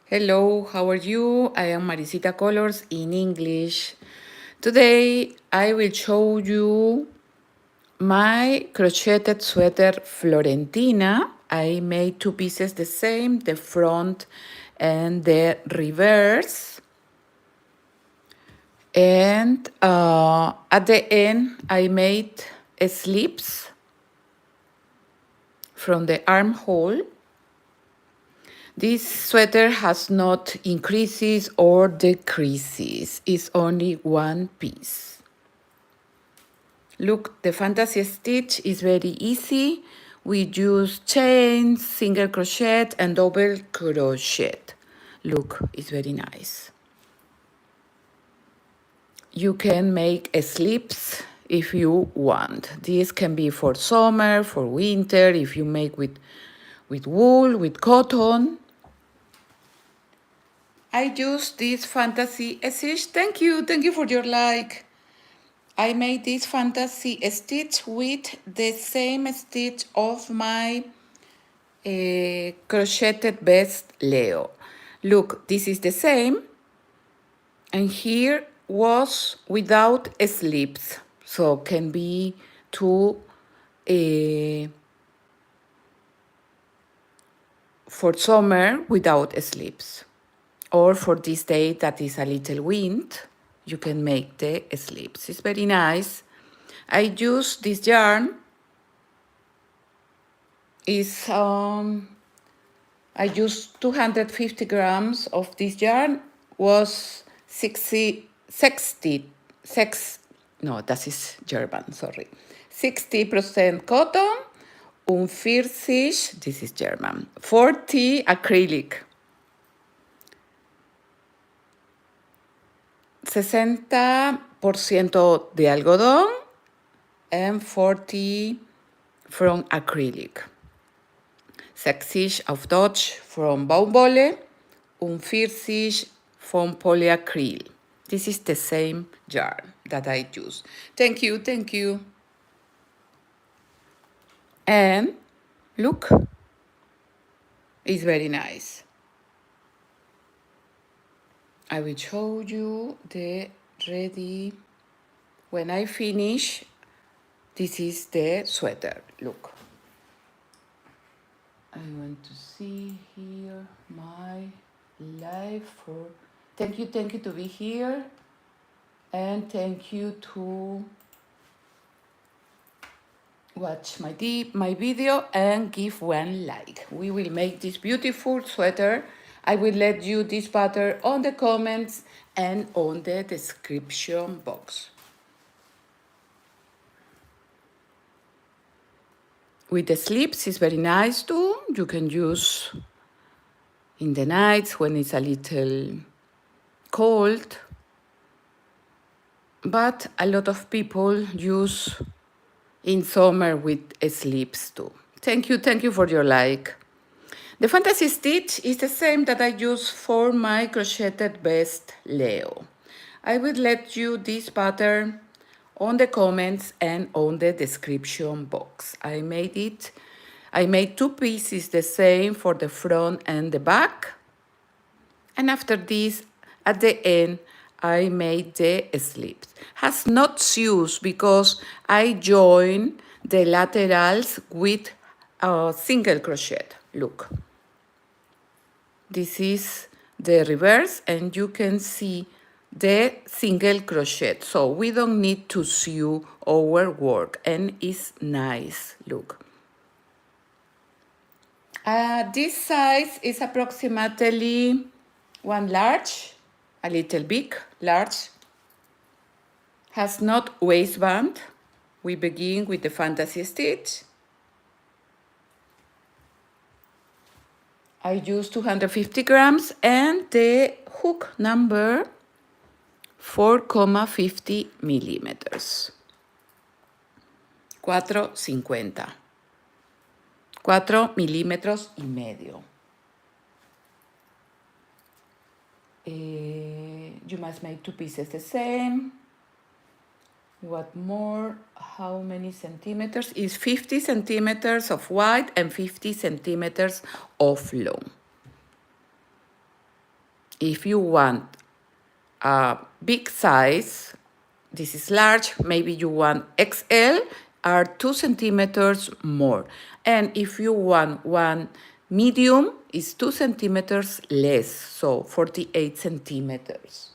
Hello, how are you? I am Maricita Colors in English. Today I will show you my crocheted sweater Florentina. I made two pieces the same, the front and the reverse. And at the end I made slips from the armhole. This sweater has not increases or decreases. It's only one piece. Look, the fantasy stitch is very easy. We use chains, single crochet, and double crochet. Look, it's very nice. You can make slips if you want. This can be for summer, for winter, if you make with wool, with cotton. I use this fantasy stitch. Thank you for your like. I made this fantasy stitch with the same stitch of my crocheted vest Leo. Look, this is the same, and here was without slips, so can be two for summer without slips. Or for this day that is a little wind, you can make the slips. It's very nice. I use this yarn. I used 250 grams of this yarn. Was 60% cotton, 40, this is German, 40 acrylic. 60% de algodón and 40 from acrylic. 60 of Dutch from baumwolle, 40 from polyacryl. This is the same yarn that I use. Thank you. And look, it's very nice. I will show you the ready. When I finish, this is the sweater. Look. I want to see here my live for. Thank you to be here. And thank you to watch my video and give one like. We will make this beautiful sweater. I will let you this pattern on the comments and on the description box. With the slips, it's very nice too. You can use in the nights when it's a little cold. But a lot of people use in summer with slips too. Thank you for your like. The fantasy stitch is the same that I use for my crocheted vest Leo. I will let you this pattern on the comments and on the description box. I made two pieces the same for the front and the back. And after this, at the end, I made the slips. Has not sews because I joined the laterals with a single crochet. Look. This is the reverse, and you can see the single crochet. So we don't need to sew our work, and it's nice. Look. This size is approximately one large, a little big, large. Has not waistband. We begin with the fantasy stitch. I use 250 grams and the hook number 4,50 millimeters. 4,50. 4 milímetros y medio. You must make two pieces the same. What more? How many centimeters? Is 50 centimeters of wide and 50 centimeters of long. If you want a big size, this is large, maybe you want XL, are 2 centimeters more. And if you want one medium, is 2 centimeters less, so 48 centimeters.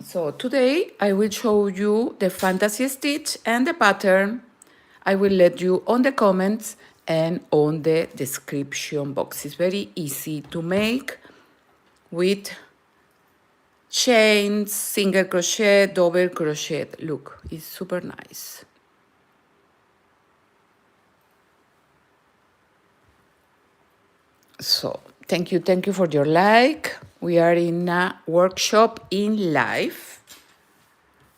So today I will show you the fantasy stitch and the pattern. I will let you on the comments and on the description box. It's very easy to make with chains, single crochet, double crochet. Look, it's super nice. So thank you for your like. We are in a workshop in live.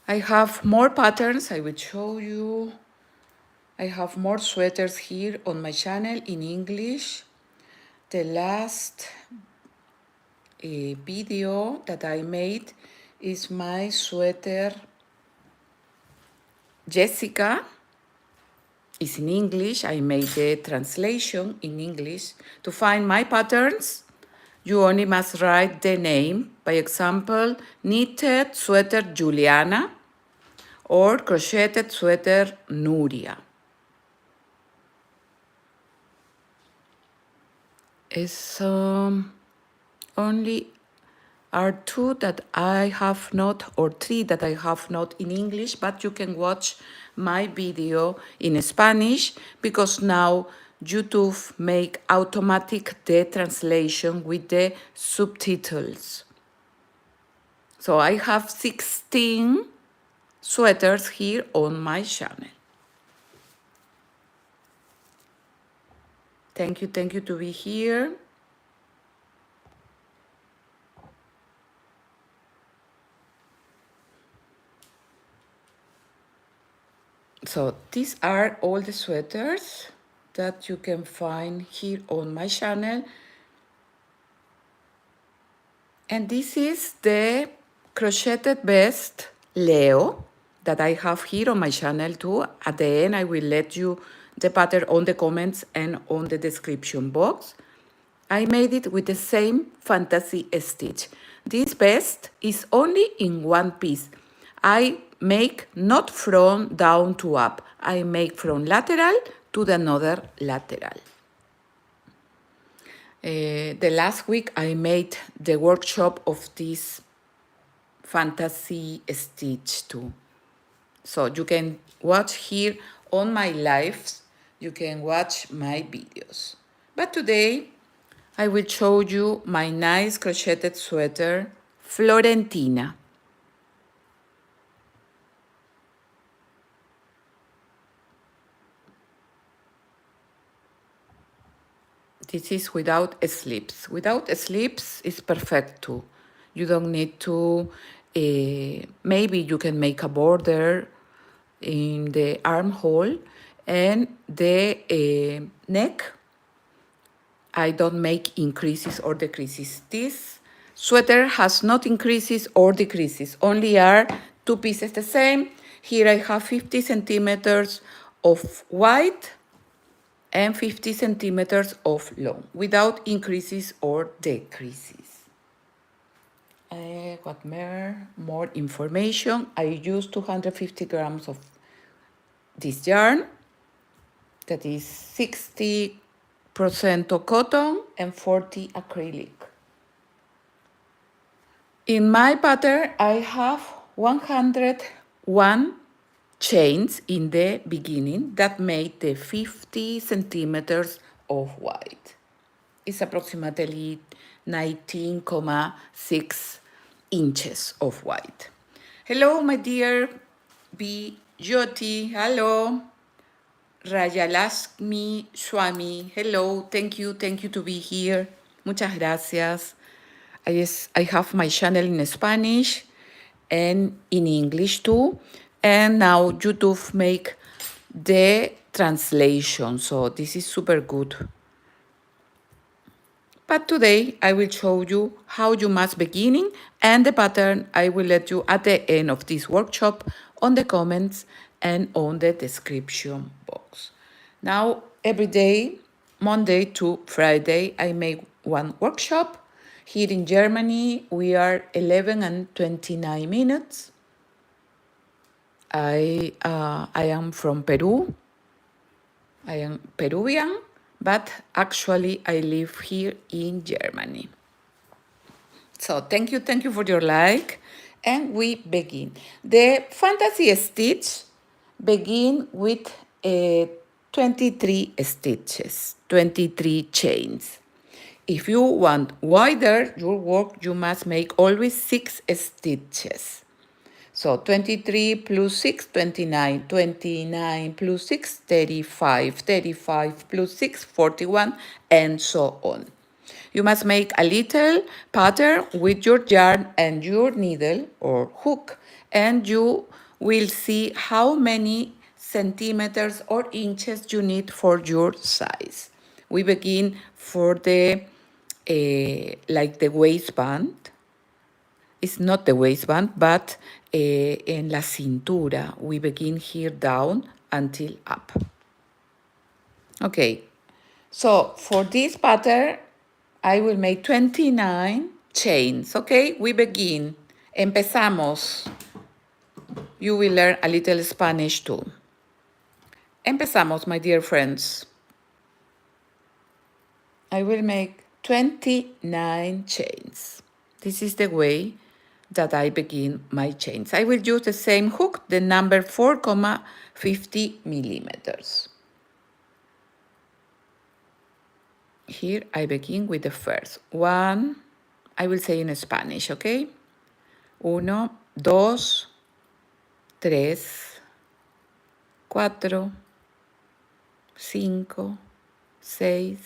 I have more patterns I will show you. I have more sweaters here on my channel in English. The last video that I made is my sweater Jessica. It's in English. I made the translation in English. To find my patterns, you only must write the name. By example, knitted sweater Juliana or crocheted sweater Nuria. It's only are 2 that I have not, or 3 that I have not in English, but you can watch my video in Spanish because now YouTube make automatic the translation with the subtitles. So I have 16 sweaters here on my channel. Thank you to be here. So these are all the sweaters that you can find here on my channel. And this is the crocheted vest Leo that I have here on my channel too. At the end, I will let you the pattern on the comments and on the description box. I made it with the same fantasy stitch. This vest is only in one piece. I make not from down to up. I make from lateral to the another lateral. The last week I made the workshop of this fantasy stitch too. So you can watch here on my lives, you can watch my videos. But today I will show you my nice crocheted sweater, Florentina. This is without slips. Without slips is perfect too. You don't need to, maybe you can make a border in the armhole and the neck. I don't make increases or decreases. This sweater has not increases or decreases, only are 2 pieces the same. Here I have 50 centimeters of white and 50 centimeters of long, without increases or decreases. What more information? I use 250 grams of this yarn. That is 60% cotton and 40 acrylic. In my pattern, I have 101 chains in the beginning that made the 50 centimeters of white. It's approximately 19.6 inches of white. Hello, my dear B. Jyoti. Hello. Rayalaskmi Swami. Hello. Thank you to be here. Muchas gracias. I have my channel in Spanish and in English too. And now YouTube make the translation. So this is super good. But today I will show you how you must beginning, and the pattern I will let you at the end of this workshop on the comments and on the description box. Now every day, Monday to Friday, I make one workshop. Here in Germany, we are 11 and 29 minutes. I am from Peru. I am Peruvian, but actually I live here in Germany. So thank you for your like, and we begin. The fantasy stitch begin with 23 stitches, 23 chains. If you want wider your work, you must make always 6 stitches. So 23 plus 6, 29, 29 plus 6, 35, 35 plus 6, 41, and so on. You must make a little pattern with your yarn and your needle or hook, and you will see how many centimeters or inches you need for your size. We begin for the like the waistband. It's not the waistband, but en la cintura. We begin here down until up. Okay, so for this pattern, I will make 29 chains, okay? We begin. Empezamos. You will learn a little Spanish too. Empezamos, my dear friends. I will make 29 chains. This is the way that I begin my chains. I will use the same hook, the number 4,50 millimeters. Here I begin with the first one. I will say in Spanish, okay? 1, 2, 3, 4, 5, 6,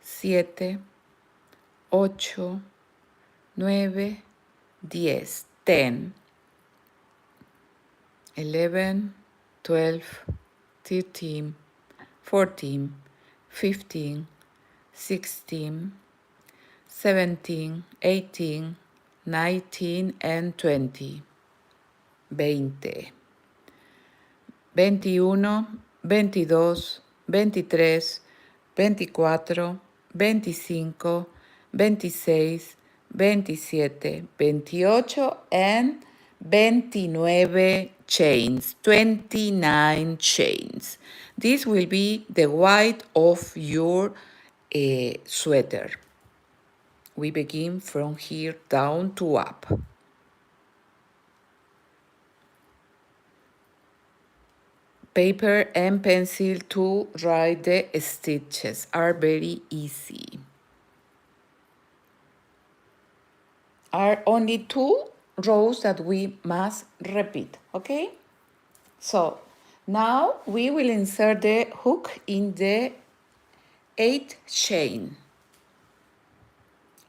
7, 8, 9, 10, 10, 11, 12, 13, 14, 15, 16, 17, 18, 19, and 20. 20, 21, 22, 23, 24, 25, 26, 27, 28, and 29 chains, 29 chains. This will be the width of your sweater. We begin from here down to up. Paper and pencil to write the stitches are very easy. Are only 2 rows that we must repeat, okay? So now we will insert the hook in the 8th chain.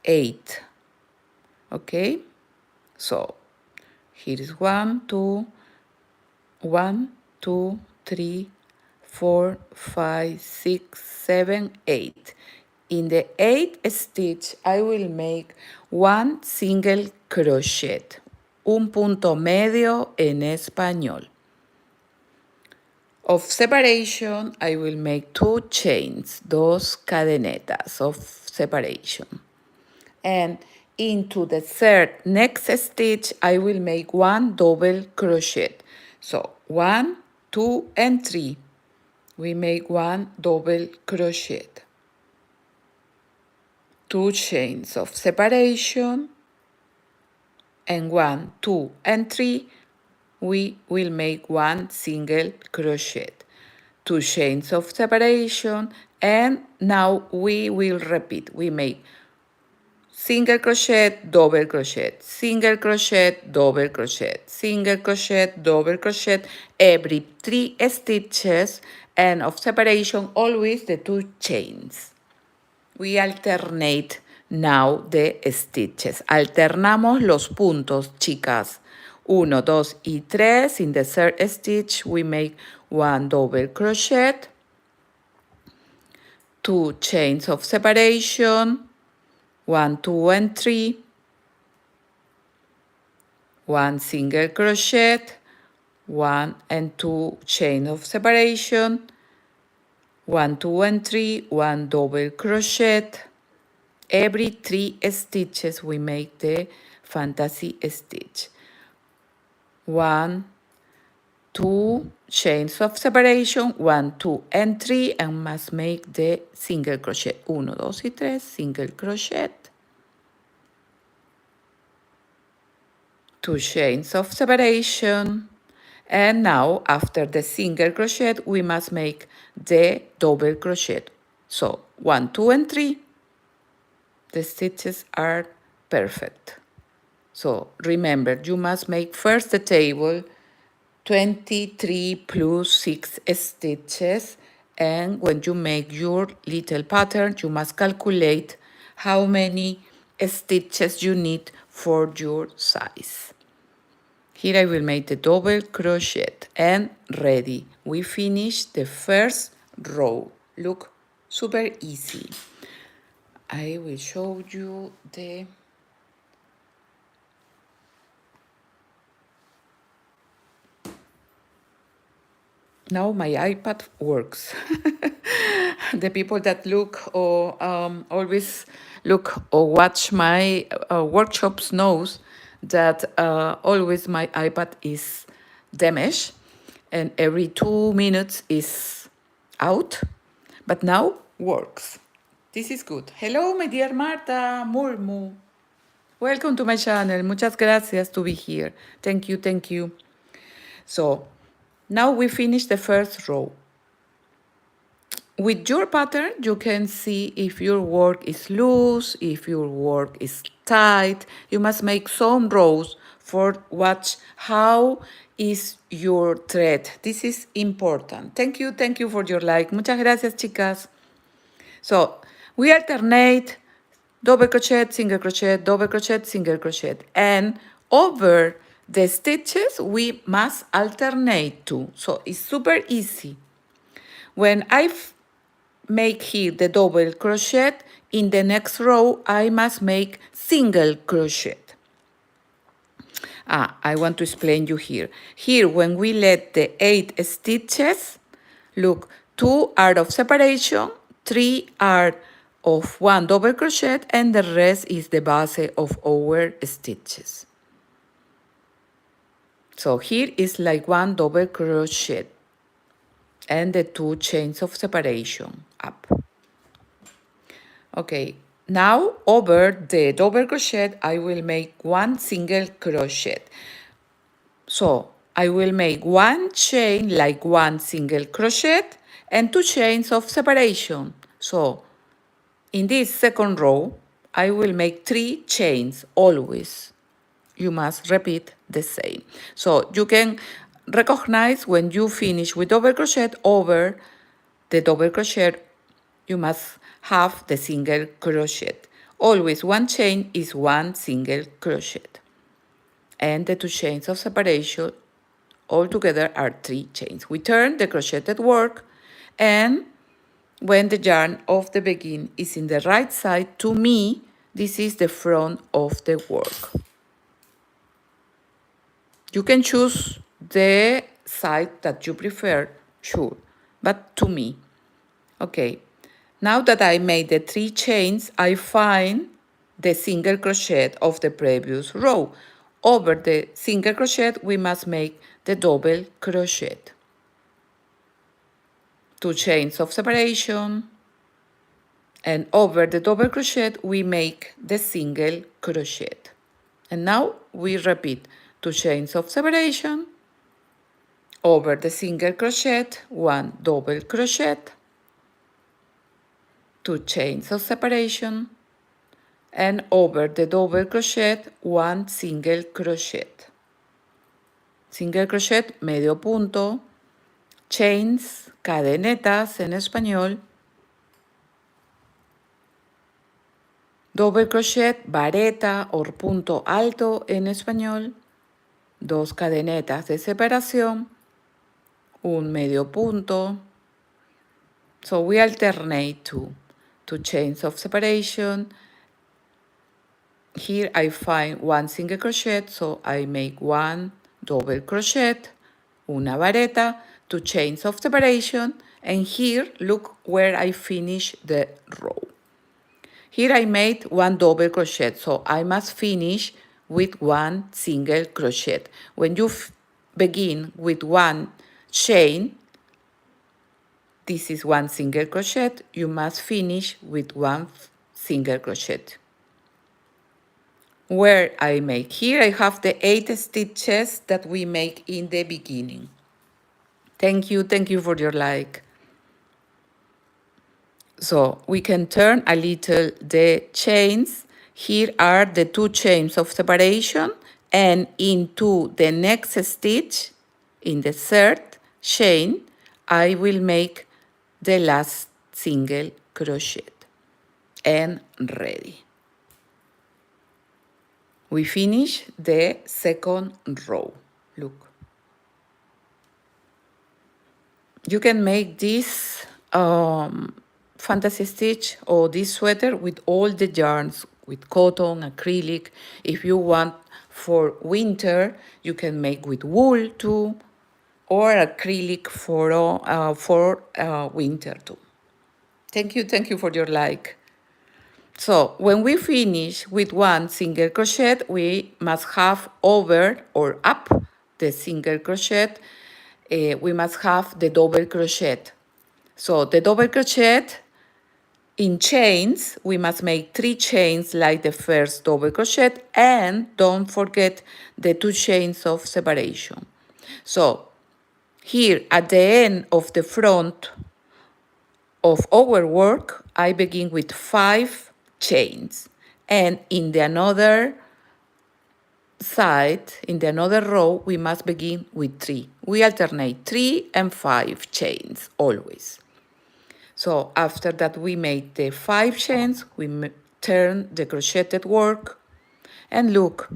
8, okay? So here is 1, 2, 1, 2, 3, 4, 5, 6, 7, 8. In the 8th stitch, I will make 1 single crochet, un punto medio en español. Of separation, I will make 2 chains, 2 cadenetas of separation. And into the next stitch, I will make 1 double crochet. So 1, 2, and 3. We make 1 double crochet. 2 chains of separation, and 1, 2, and 3, we will make 1 single crochet. 2 chains of separation, and now we will repeat. We make single crochet, double crochet, single crochet, double crochet, single crochet, double crochet, every 3 stitches, and of separation always the 2 chains. We alternate now the stitches. Alternamos los puntos, chicas. 1, 2, y 3. In the third stitch, we make 1 double crochet, 2 chains of separation, 1, 2, and 3, 1 single crochet, 1 and 2 chain of separation, 1, 2, and 3, 1 double crochet, Every 3 stitches we make the fantasy stitch. 1, 2 chains of separation, 1, 2, and 3, and must make the single crochet. 1, 2 y 3, single crochet. 2 chains of separation. And now, after the single crochet, we must make the double crochet. So, 1, 2, and 3. The stitches are perfect. So, remember, you must make first the table, 23 plus 6 stitches, and when you make your little pattern, you must calculate how many stitches you need for your size. Here I will make the double crochet and ready. We finished the first row. Look, super easy. I will show you the now my iPad works. The people that look or always look or watch my workshops knows that always my iPad is damaged and every 2 minutes is out, but now works. This is good. Hello, my dear Marta Murmu. Welcome to my channel. Muchas gracias to be here. Thank you, thank you. So, now we finish the first row. With your pattern, you can see if your work is loose, if your work is tight. You must make some rows for watch how is your thread. This is important. Thank you for your like. Muchas gracias, chicas. So, we alternate double crochet, single crochet, double crochet, single crochet. And over the stitches, we must alternate too. So, it's super easy. When I make here the double crochet, in the next row I must make single crochet. I want to explain you here. Here, when we let the 8 stitches, look, 2 are of separation, 3 are of 1 double crochet, and the rest is the base of our stitches. So here is like 1 double crochet and the 2 chains of separation up. Okay, now over the double crochet, I will make 1 single crochet. So I will make 1 chain like 1 single crochet and 2 chains of separation. So in this second row, I will make 3 chains always. You must repeat the same. So you can recognize when you finish with double crochet, over the double crochet, you must have the single crochet. Always 1 chain is 1 single crochet. And the 2 chains of separation altogether are 3 chains. We turn the crocheted work, and when the yarn of the begin is in the right side, to me, this is the front of the work. You can choose the side that you prefer, sure, but to me. Okay, now that I made the 3 chains, I find the single crochet of the previous row. Over the single crochet, we must make the double crochet. 2 chains of separation, and over the double crochet, we make the single crochet. And now we repeat 2 chains of separation, over the single crochet, 1 double crochet, 2 chains of separation, and over the double crochet, 1 single crochet. Single crochet, medio punto, chains, cadenetas en español, double crochet, vareta o punto alto en español, 2 cadenetas de separación, un medio punto. So we alternate 2 chains of separation. Here I find 1 single crochet, so I make 1 double crochet, una vareta, 2 chains of separation, and here look where I finish the row. Here I made one double crochet, so I must finish with one single crochet. When you begin with one chain, this is one single crochet, you must finish with one single crochet. Where I make here, I have the 8 stitches that we make in the beginning. Thank you for your like. So we can turn a little the chains. Here are the 2 chains of separation, and into the next stitch, in the third chain, I will make the last single crochet. And ready. We finish the second row. Look. You can make this fantasy stitch or this sweater with all the yarns, with cotton, acrylic. If you want for winter, you can make with wool too, or acrylic for winter too. Thank you for your like. So when we finish with one single crochet, we must have over or up the single crochet, we must have the double crochet. So the double crochet in chains, we must make 3 chains like the first double crochet, and don't forget the 2 chains of separation. So here at the end of the front of our work, I begin with 5 chains, and in the another side, in the another row, we must begin with 3. We alternate 3 and 5 chains always. So after that we made the 5 chains, we turn the crocheted work, and look,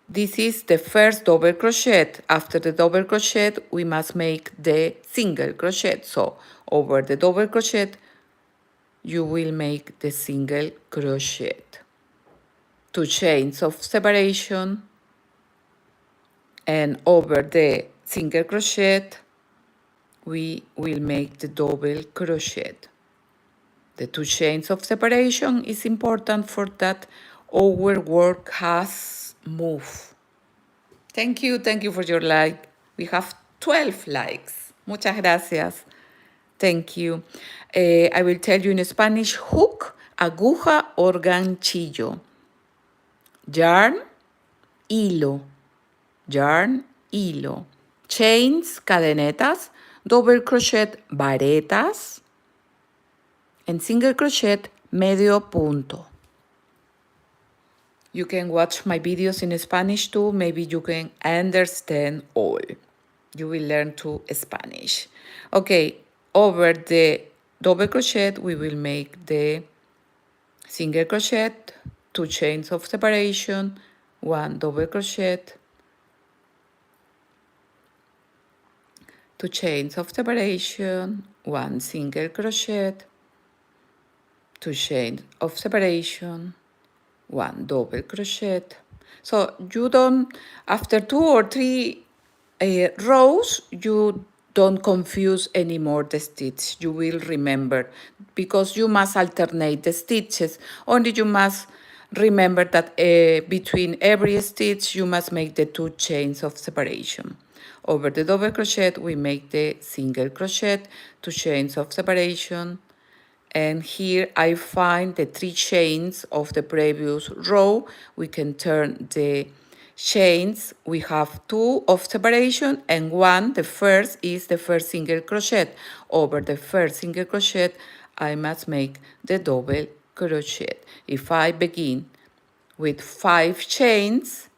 this is the first double crochet. After the double crochet, we must make the single crochet. So over the double crochet, you will make the single crochet. 2 chains of separation, and over the single crochet, we will make the double crochet. The 2 chains of separation is important for that our work has moved. Thank you for your like. We have 12 likes. Muchas gracias. Thank you. I will tell you in Spanish: hook, aguja or ganchillo. Yarn, hilo. Yarn, hilo. Chains, cadenetas. Double crochet, varetas. And single crochet, medio punto. You can watch my videos in Spanish too. Maybe you can understand all. You will learn to Spanish. Okay, over the double crochet, we will make the single crochet, 2 chains of separation, 1 double crochet, 2 chains of separation, 1 single crochet, 2 chains of separation, 1 double crochet. So you don't, after 2 or 3 rows, you don't confuse anymore the stitch. You will remember, because you must alternate the stitches. Only you must remember that between every stitch, you must make the 2 chains of separation. Over the double crochet, we make the single crochet, 2 chains of separation, and here I find the 3 chains of the previous row. We can turn the chains. We have 2 of separation and 1. The first is the first single crochet. Over the first single crochet, I must make the double crochet. If I begin with 5 chains,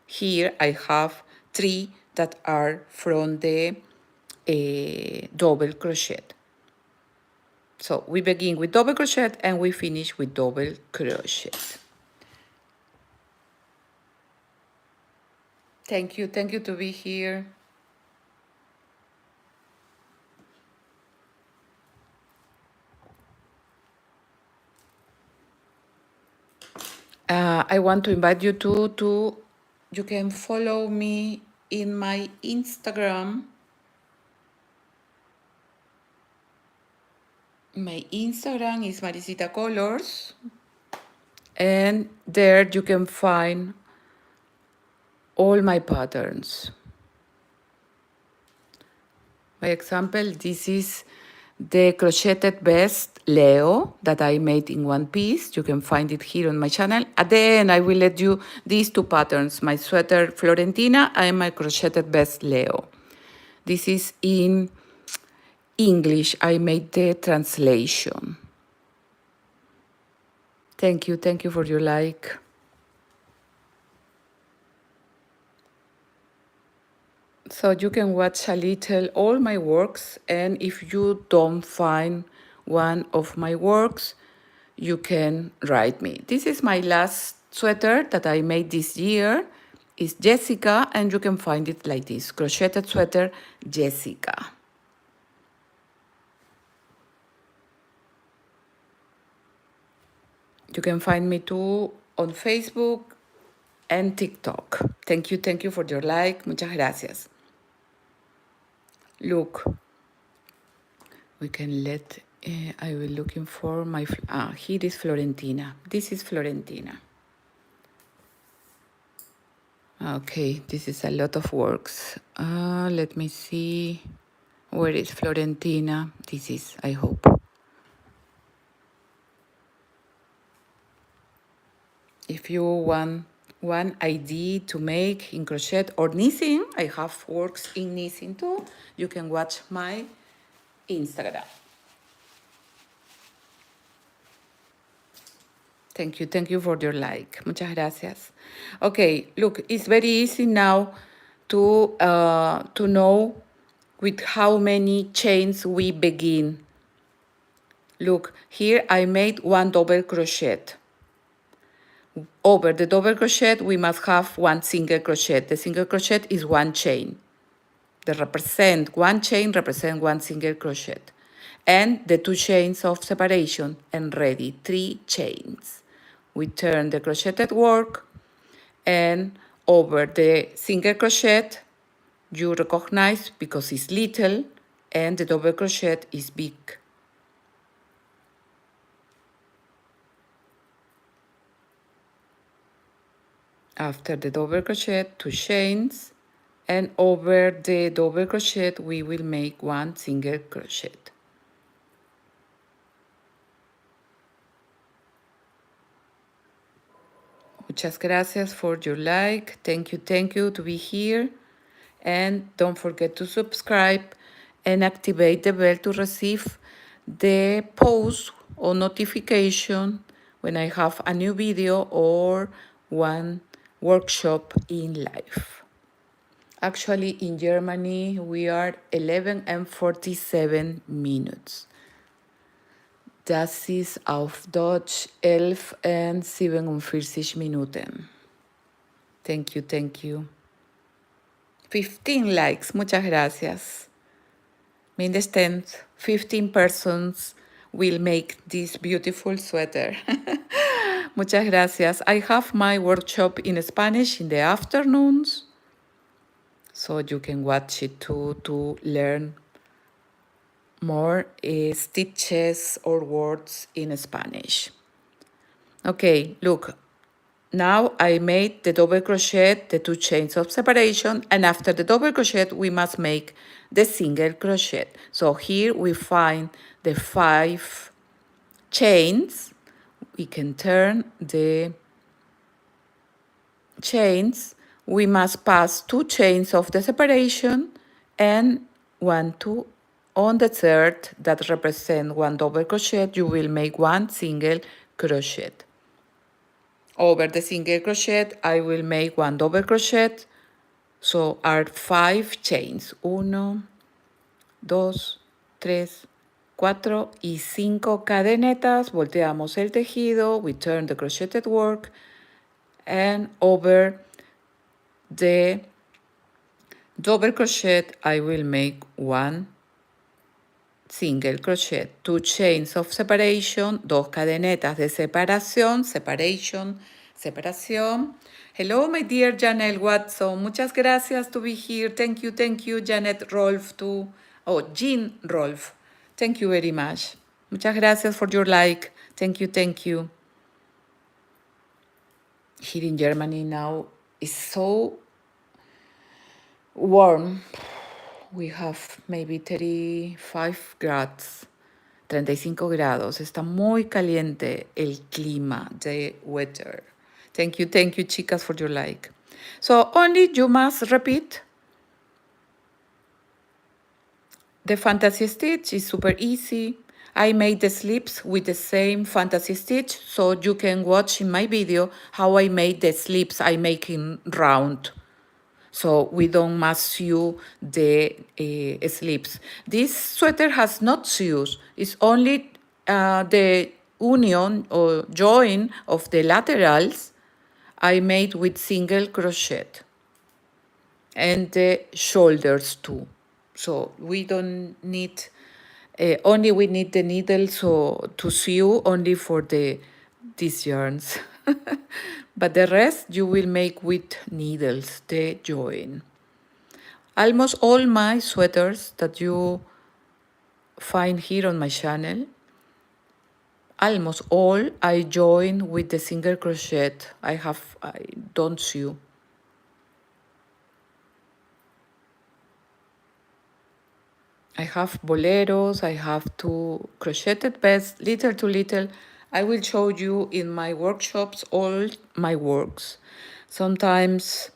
here I have 3 that are from the double crochet. So we begin with double crochet and we finish with double crochet. Thank you to be here. I want to invite you you can follow me in my Instagram. My Instagram is Maricita Colors, and there you can find all my patterns. By example, this is the crocheted vest Leo that I made in one piece. You can find it here on my channel. At the end, I will let you these two patterns, my sweater Florentina and my crocheted vest Leo. This is in English. I made the translation. Thank you for your like. So you can watch a little all my works, and if you don't find one of my works, you can write me. This is my last sweater that I made this year. It's Jessica, and you can find it like this, crocheted sweater Jessica. You can find me too on Facebook and TikTok. Thank you for your like. Muchas gracias. Look, we can let, I will looking for my, here is Florentina. This is Florentina. Okay, this is a lot of works. Let me see, where is Florentina? This is, I hope. If you want one idea to make in crochet or knitting, I have works in knitting too. You can watch my Instagram. Thank you for your like. Muchas gracias. Okay, look, it's very easy now to know with how many chains we begin. Look, here I made one double crochet. Over the double crochet, we must have one single crochet. The single crochet is one chain. One chain represent one single crochet. And the two chains of separation, and ready, 3 chains. We turn the crocheted work, and over the single crochet, you recognize because it's little, and the double crochet is big. After the double crochet, 2 chains, and over the double crochet, we will make one single crochet. Muchas gracias for your like. Thank you to be here. And don't forget to subscribe and activate the bell to receive the post or notification when I have a new video or one workshop in live. Actually, in Germany, we are 11:47. Das ist auf Deutsch 11:47. Thank you. 15 likes, muchas gracias. Mindestens 15 persons will make this beautiful sweater. Muchas gracias. I have my workshop in Spanish in the afternoons, so you can watch it too to learn more stitches or words in Spanish. Okay, look, now I made the double crochet, the 2 chains of separation, and after the double crochet, we must make the single crochet. So here we find the 5 chains. We can turn the chains. We must pass 2 chains of the separation and 1, 2. On the third, that represent 1 double crochet, you will make 1 single crochet. Over the single crochet, I will make 1 double crochet, so are 5 chains. 1, 2, 3, 4 y 5 cadenetas. Volteamos el tejido, we turn the crocheted work, and over the double crochet, I will make 1 single crochet, 2 chains of separation, 2 cadenetas de separación, separación. Hello, my dear Janelle Watson. Muchas gracias to be here. Thank you, Janet Rolf too. Oh, Jean Rolf. Thank you very much. Muchas gracias for your like. Thank you, thank you. Here in Germany now is so warm. We have maybe 35 grads. 35 grados. Está muy caliente el clima, the weather. Thank you, chicas, for your like. So only you must repeat. The fantasy stitch is super easy. I made the sleeves with the same fantasy stitch, so you can watch in my video how I made the sleeves. I make in round, so we don't must sew the sleeves. This sweater has not sews. It's only the union or join of the laterals I made with single crochet, and the shoulders too. So we don't need, only we need the needle so to sew only for these yarns. But the rest you will make with needles, the join. Almost all my sweaters that you find here on my channel, almost all I join with the single crochet. I don't sew. I have boleros, I have two crocheted vests, little to little. I will show you in my workshops all my works. Sometimes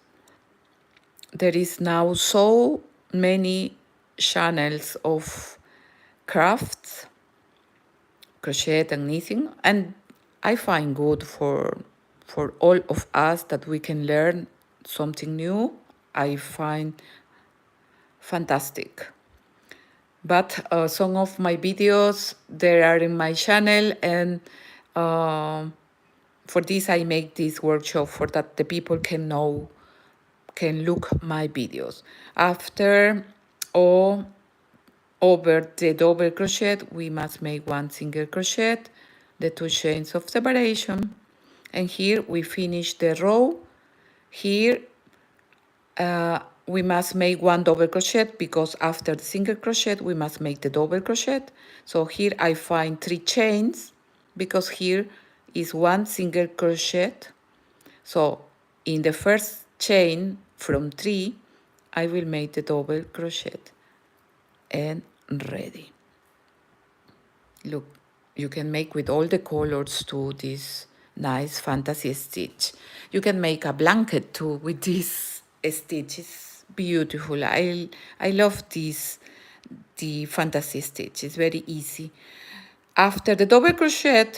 there is now so many channels of crafts, crochet and knitting, and I find good for all of us that we can learn something new. I find fantastic. But some of my videos, they are in my channel, and for this I make this workshop for that the people can know, can look my videos. After or over the double crochet, we must make one single crochet, the 2 chains of separation, and here we finish the row. Here we must make one double crochet because after the single crochet we must make the double crochet. So here I find 3 chains because here is one single crochet. So in the first chain from 3 I will make the double crochet and ready. Look, you can make with all the colors too this nice fantasy stitch. You can make a blanket too with this stitch. It's beautiful. I love this, the fantasy stitch. It's very easy. After the double crochet,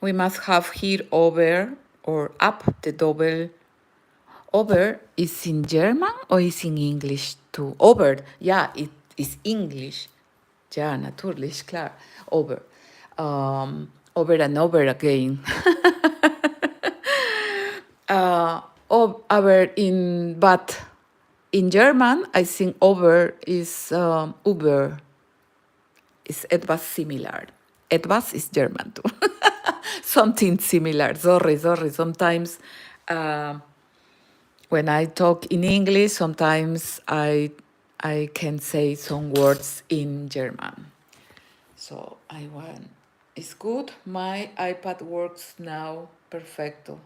we must have here over or up the double. Over is in German or is in English too? Over, yeah, it is English. Ja, natürlich, klar. Over. Over and over again. But in German, I think over is Uber. Is etwas similar. Etwas is German too. Something similar. Sorry. Sometimes when I talk in English, sometimes I can say some words in German. So it's good. My iPad works now perfecto.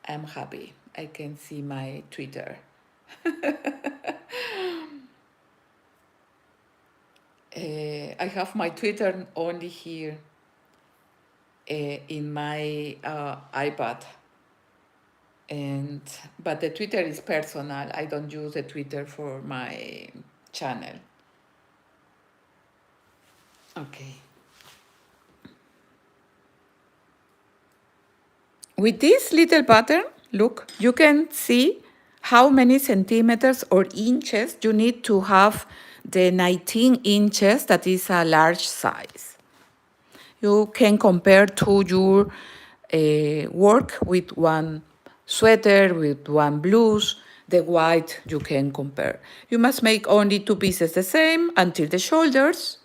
I'm happy. I can see my Twitter. I have my Twitter only here in my iPad. But the Twitter is personal. I don't use the Twitter for my channel. Okay. With this little pattern, look, you can see how many centimeters or inches you need to have the 19 inches, that is a large size. You can compare to your work with one sweater, with one blouse, the white you can compare. You must make only 2 pieces the same until the shoulders.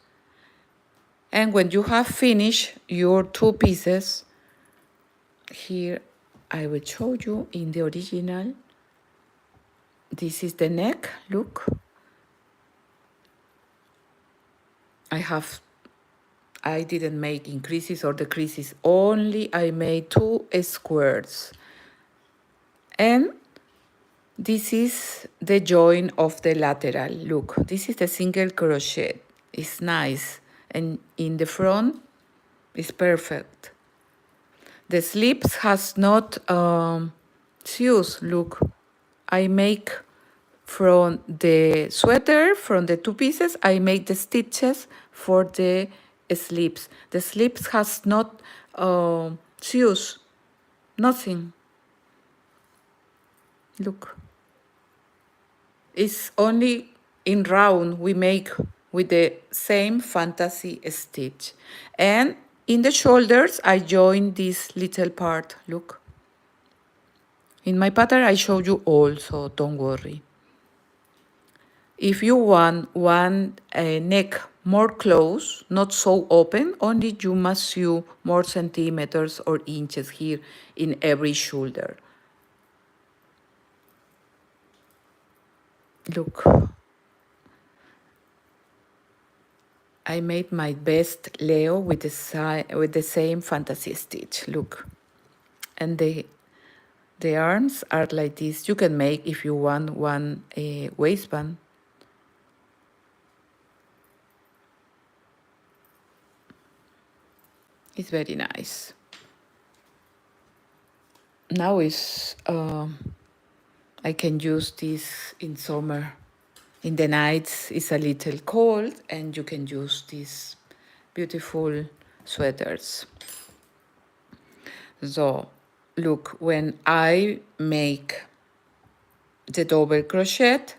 And when you have finished your 2 pieces, here I will show you in the original. This is the neck, look. I have I didn't make increases or decreases, only I made 2 squares. And this is the join of the lateral. Look, this is the single crochet. It's nice. And in the front, it's perfect. The slips has not sews. Look, I make from the sweater, from the 2 pieces, I make the stitches for the slips. The slips has not sews, nothing. Look. It's only in round we make with the same fantasy stitch. And in the shoulders, I join this little part, look. In my pattern, I show you all, so don't worry. If you want one neck more close, not so open, only you must sew more centimeters or inches here in every shoulder. Look. I made my best Leo with the same fantasy stitch. Look, and the arms are like this. You can make if you want one waistband. It's very nice. Now is I can use this in summer. In the nights it's a little cold, and you can use these beautiful sweaters. So look, when I make the double crochet,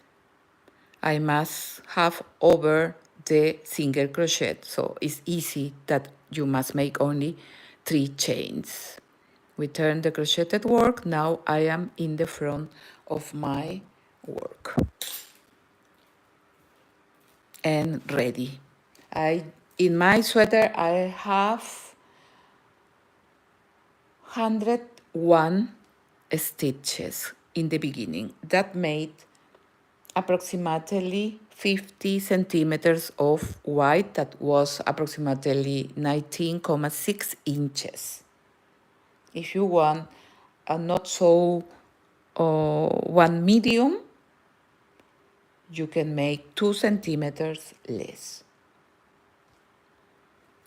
I must have over the single crochet. So it's easy that you must make only 3 chains. We turn the crocheted work. Now I am in the front of my work. And ready. In my sweater, I have 101 stitches in the beginning. That made approximately 50 centimeters of white. That was approximately 19.6 inches. If you want a not so one medium, you can make 2 centimeters less.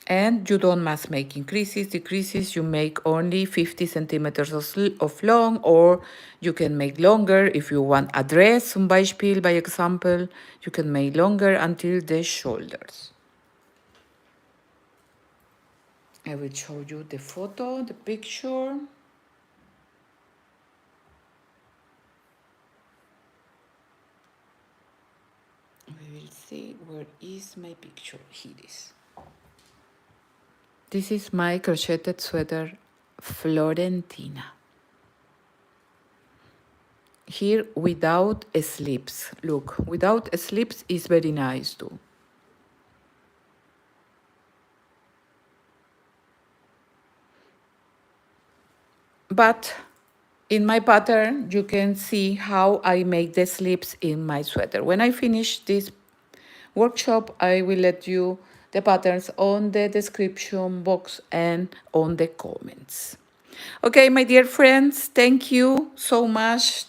And you don't must make increases, decreases. You make only 50 centimeters of long, or you can make longer. If you want a dress, un Beispiel, by example, you can make longer until the shoulders. I will show you the photo, the picture. We will see where is my picture. Here it is. This is my crocheted sweater, Florentina. Here without slips. Look, without slips is very nice too. But in my pattern, you can see how I make the slips in my sweater. When I finish this workshop, I will let you the patterns on the description box and on the comments. Okay, my dear friends, thank you so much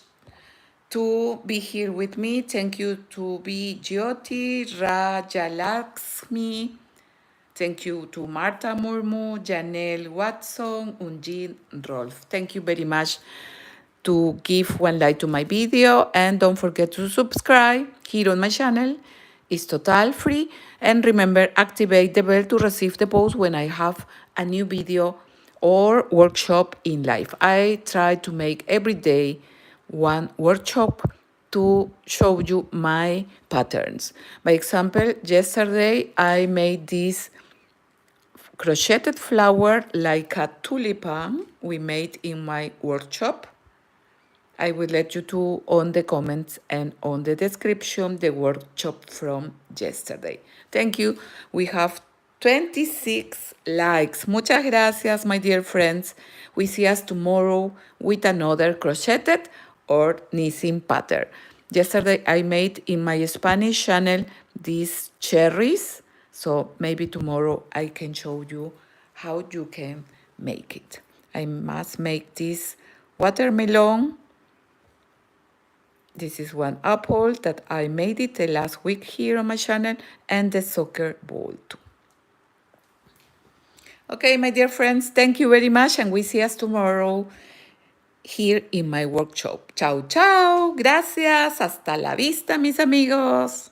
to be here with me. Thank you to be Jyoti, Rajalakshmi. Thank you to Marta Murmu, Janelle Watson, Unjin Rolf. Thank you very much to give one like to my video, and don't forget to subscribe here on my channel. It's totally free, and remember, activate the bell to receive the post when I have a new video or workshop in live. I try to make every day one workshop to show you my patterns. By example, yesterday I made this crocheted flower like a tulipan we made in my workshop. I will let you to on the comments and on the description the workshop from yesterday. Thank you. We have 26 likes. Muchas gracias, my dear friends. We see us tomorrow with another crocheted or knitting pattern. Yesterday I made in my Spanish channel these cherries. So maybe tomorrow I can show you how you can make it. I must make this watermelon. This is one apple that I made it the last week here on my channel, and the soccer ball too. Okay, my dear friends, thank you very much, and we see us tomorrow here in my workshop. Chao, chao. Gracias. Hasta la vista, mis amigos.